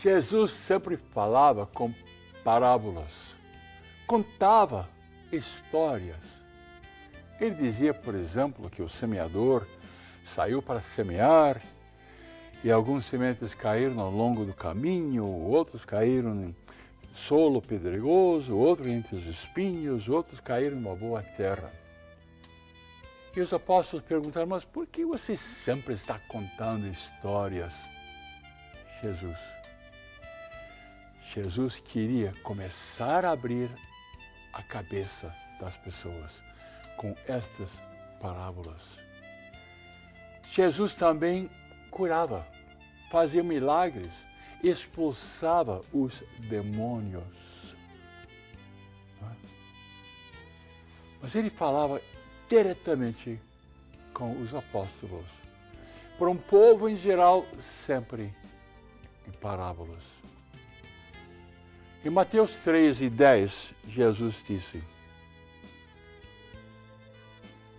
Jesus sempre falava com parábolas, contava histórias. Ele dizia, por exemplo, que o semeador saiu para semear e alguns sementes caíram ao longo do caminho, outros caíram em solo pedregoso, outros entre os espinhos, outros caíram em uma boa terra. E os apóstolos perguntaram, mas por que você sempre está contando histórias? Jesus queria começar a abrir a cabeça das pessoas com estas parábolas. Jesus também curava, fazia milagres, expulsava os demônios. Mas ele falava diretamente com os apóstolos, para um povo em geral, sempre em parábolas. Em Mateus 13:10, Jesus disse,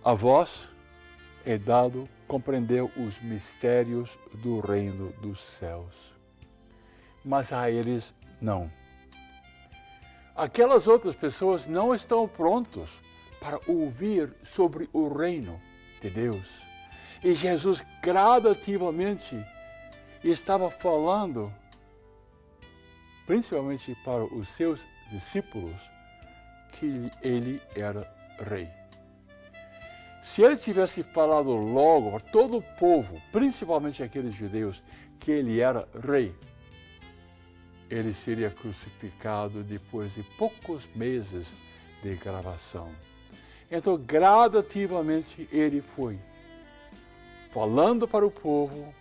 a vós é dado compreender os mistérios do reino dos céus, mas a eles não. Aquelas outras pessoas não estão prontos para ouvir sobre o reino de Deus. E Jesus gradativamente estava falando, principalmente para os seus discípulos, que ele era rei. Se ele tivesse falado logo para todo o povo, principalmente aqueles judeus, que ele era rei, ele seria crucificado depois de poucos meses de gravação. Então, gradativamente, ele foi falando para o povo,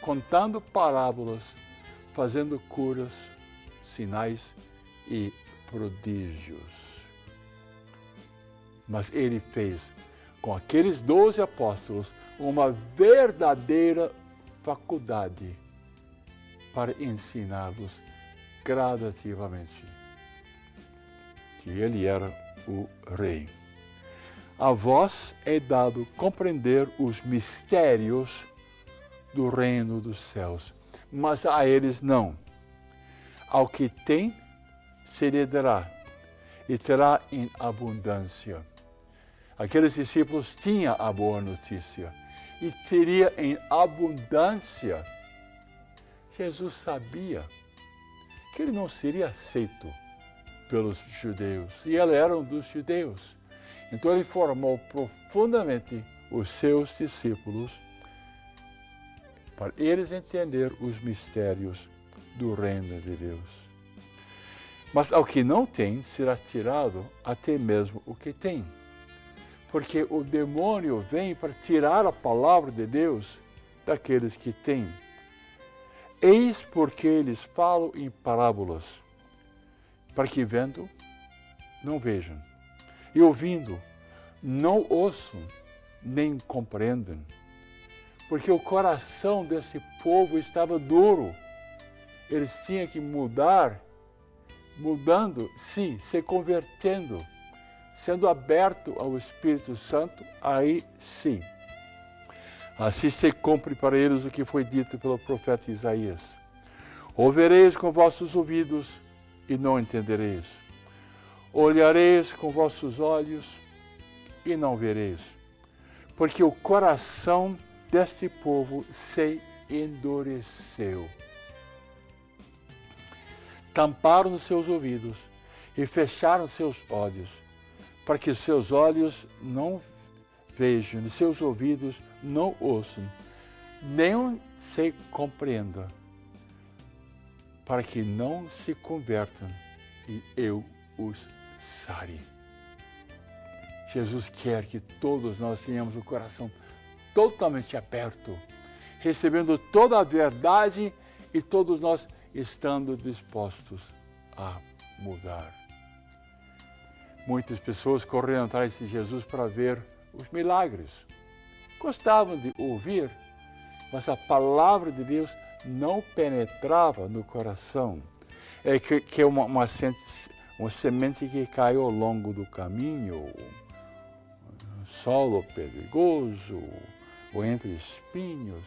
contando parábolas, fazendo curas, sinais e prodígios. Mas ele fez com aqueles 12 apóstolos uma verdadeira faculdade para ensiná-los gradativamente que ele era o rei. A vós é dado compreender os mistérios do reino dos céus, mas a eles não. Ao que tem, se lhe dará, e terá em abundância. Aqueles discípulos tinham a boa notícia, e teria em abundância. Jesus sabia que ele não seria aceito pelos judeus, e ele era um dos judeus. Então ele formou profundamente os seus discípulos para eles entenderem os mistérios do reino de Deus. Mas ao que não tem, será tirado até mesmo o que tem. Porque o demônio vem para tirar a palavra de Deus daqueles que têm. Eis porque eles falam em parábolas, para que vendo, não vejam, e ouvindo, não ouçam, nem compreendam. Porque o coração desse povo estava duro. Eles tinham que mudando, sim, se convertendo, sendo aberto ao Espírito Santo, aí sim. Assim se cumpre para eles o que foi dito pelo profeta Isaías. Ouvireis com vossos ouvidos e não entendereis. Olhareis com vossos olhos e não vereis. Porque o coração deste povo se endureceu. Tamparam os seus ouvidos e fecharam seus olhos, para que seus olhos não vejam, e seus ouvidos não ouçam, nem se compreendam, para que não se convertam e eu os sare. Jesus quer que todos nós tenhamos o coração totalmente aberto, recebendo toda a verdade e todos nós estando dispostos a mudar. Muitas pessoas correram atrás de Jesus para ver os milagres. Gostavam de ouvir, mas a palavra de Deus não penetrava no coração. É que é uma semente que caiu ao longo do caminho, solo pedregoso, ou entre espinhos.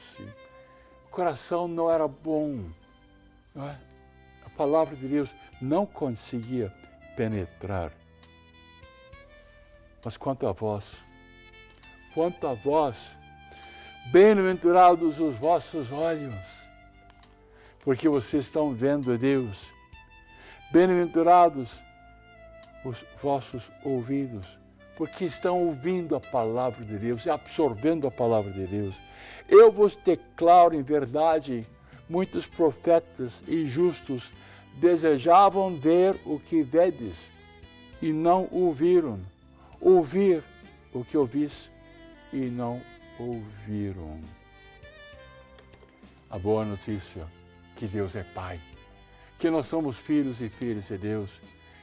O coração não era bom. Não é? palavra de Deus não conseguia penetrar. Mas quanto a vós, bem-aventurados os vossos olhos, porque vocês estão vendo a Deus. Bem-aventurados os vossos ouvidos, porque estão ouvindo a palavra de Deus e absorvendo a palavra de Deus. Eu vos declaro em verdade, muitos profetas e justos desejavam ver o que vedes e não o viram, ouvir o que ouvis e não ouviram. A boa notícia, que Deus é Pai, que nós somos filhos e filhas de Deus,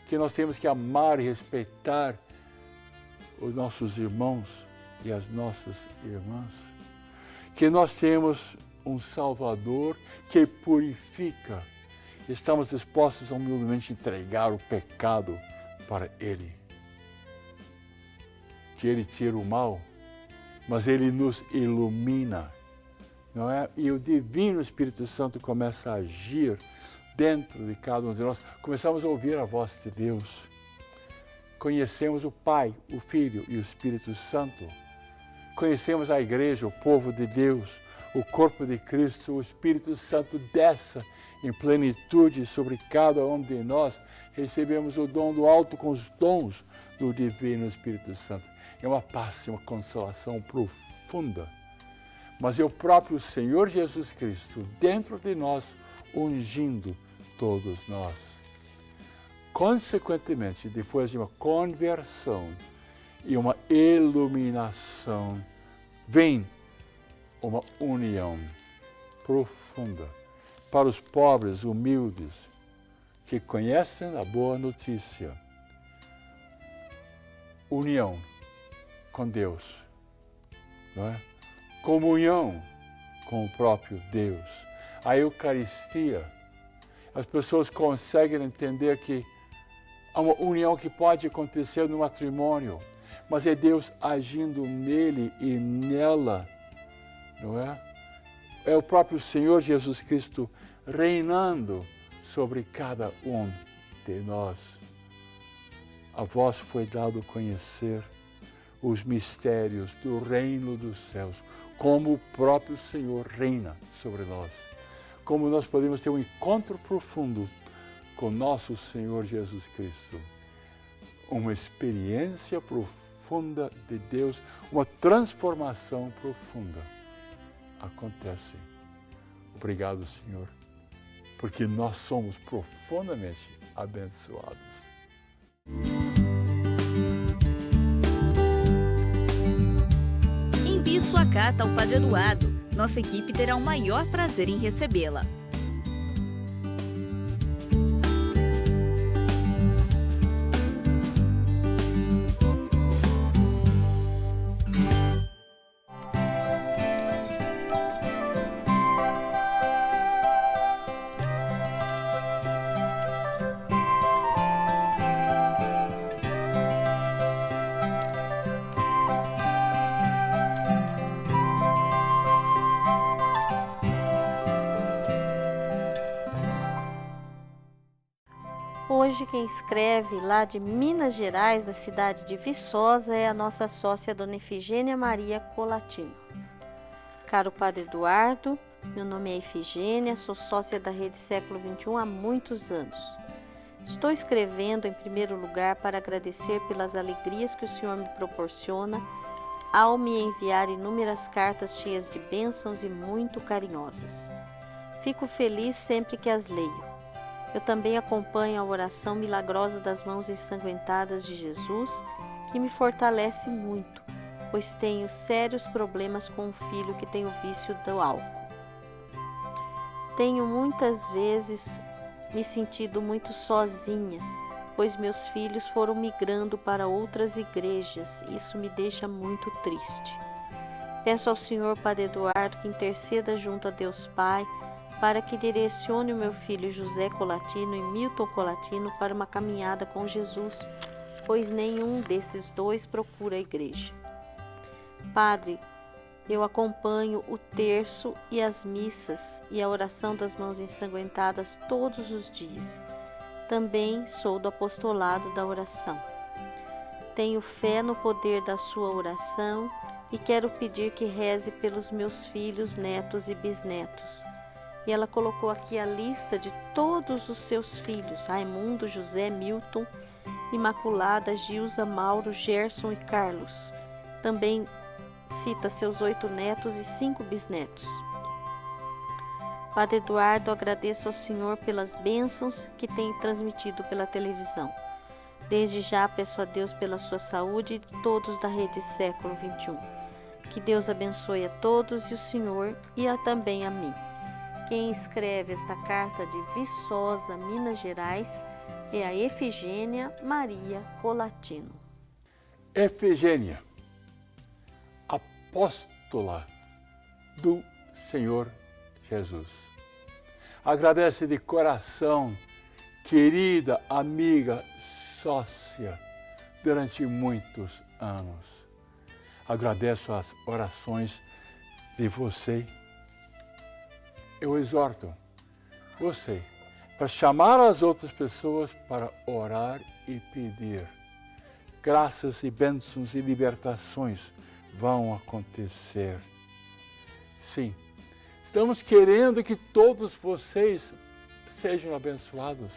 que nós temos que amar e respeitar os nossos irmãos e as nossas irmãs, que nós temos um Salvador que purifica. Estamos dispostos a humildemente entregar o pecado para Ele. Que Ele tira o mal, mas Ele nos ilumina, não é? E o Divino Espírito Santo começa a agir dentro de cada um de nós. Começamos a ouvir a voz de Deus. Conhecemos o Pai, o Filho e o Espírito Santo. Conhecemos a igreja, o povo de Deus, o corpo de Cristo. O Espírito Santo desce em plenitude sobre cada um de nós. Recebemos o dom do alto com os dons do Divino Espírito Santo. É uma paz, uma consolação profunda. Mas é o próprio Senhor Jesus Cristo dentro de nós, ungindo todos nós. Consequentemente, depois de uma conversão e uma iluminação, vem uma união profunda para os pobres, humildes, que conhecem a boa notícia. União com Deus, não é? Comunhão com o próprio Deus. A Eucaristia, as pessoas conseguem entender que há uma união que pode acontecer no matrimônio, mas é Deus agindo nele e nela, não é? É o próprio Senhor Jesus Cristo reinando sobre cada um de nós. A vós foi dado conhecer os mistérios do reino dos céus, como o próprio Senhor reina sobre nós. Como nós podemos ter um encontro profundo com nosso Senhor Jesus Cristo. Uma experiência profunda de Deus, uma transformação profunda acontece. Obrigado, Senhor, porque nós somos profundamente abençoados. Envie sua carta ao Padre Eduardo. Nossa equipe terá o maior prazer em recebê-la. Hoje quem escreve lá de Minas Gerais, da cidade de Viçosa, é a nossa sócia Dona Efigênia Maria Colatino. Caro Padre Eduardo, meu nome é Efigênia, sou sócia da Rede Século XXI há muitos anos. Estou escrevendo em primeiro lugar para agradecer pelas alegrias que o Senhor me proporciona ao me enviar inúmeras cartas cheias de bênçãos e muito carinhosas. Fico feliz sempre que as leio. Eu também acompanho a oração milagrosa das mãos ensanguentadas de Jesus, que me fortalece muito, pois tenho sérios problemas com um filho que tem o vício do álcool. Tenho muitas vezes me sentido muito sozinha, pois meus filhos foram migrando para outras igrejas e isso me deixa muito triste. Peço ao Senhor Padre Eduardo que interceda junto a Deus Pai, para que direcione o meu filho José Colatino e Milton Colatino para uma caminhada com Jesus, pois nenhum desses dois procura a igreja. Padre, Eu acompanho o terço e as missas e a oração das mãos ensanguentadas todos os dias. Também sou do apostolado da oração. Tenho fé no poder da sua oração e quero pedir que reze pelos meus filhos, netos e bisnetos. E ela colocou aqui a lista de todos os seus filhos: Raimundo, José, Milton, Imaculada, Gilza, Mauro, Gerson e Carlos. Também cita seus 8 netos e 5 bisnetos. Padre Eduardo, agradeço ao Senhor pelas bênçãos que tem transmitido pela televisão. Desde já peço a Deus pela sua saúde e de todos da Rede Século XXI. Que Deus abençoe a todos e o Senhor também a mim. Quem escreve esta carta de Viçosa, Minas Gerais, é a Efigênia Maria Colatino. Efigênia, apóstola do Senhor Jesus. Agradece de coração, querida amiga, sócia, durante muitos anos. Agradeço as orações de você. Eu exorto você para chamar as outras pessoas para orar e pedir. Graças e bênçãos e libertações vão acontecer. Sim, estamos querendo que todos vocês sejam abençoados.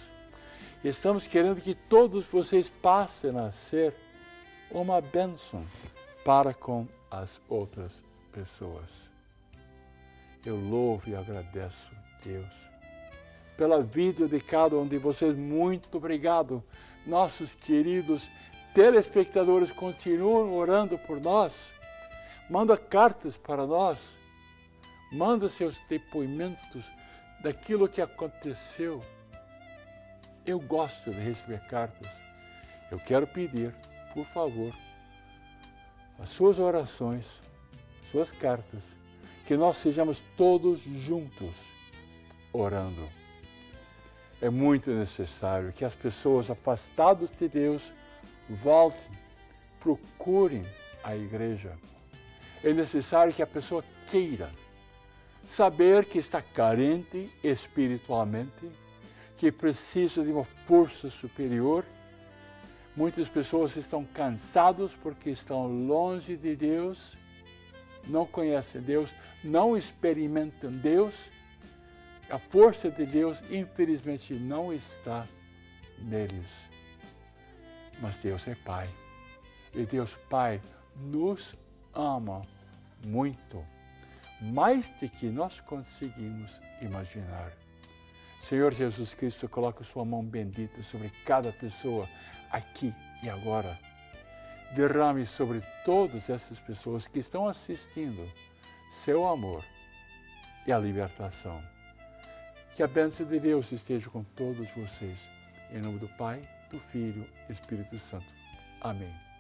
Estamos querendo que todos vocês passem a ser uma bênção para com as outras pessoas. Eu louvo e agradeço Deus pela vida de cada um de vocês. Muito obrigado. Nossos queridos telespectadores continuam orando por nós. Manda cartas para nós. Manda seus depoimentos daquilo que aconteceu. Eu gosto de receber cartas. Eu quero pedir, por favor, as suas orações, suas cartas, que nós sejamos todos juntos orando. É muito necessário que as pessoas afastadas de Deus voltem, procurem a igreja. É necessário que a pessoa queira saber que está carente espiritualmente, que precisa de uma força superior. Muitas pessoas estão cansadas porque estão longe de Deus, não conhecem Deus, não experimentam Deus. A força de Deus, infelizmente, não está neles. Mas Deus é Pai. E Deus Pai nos ama muito, mais do que nós conseguimos imaginar. Senhor Jesus Cristo, coloca sua mão bendita sobre cada pessoa aqui e agora. Derrame sobre todas essas pessoas que estão assistindo seu amor e a libertação. Que a bênção de Deus esteja com todos vocês. Em nome do Pai, do Filho e do Espírito Santo. Amém.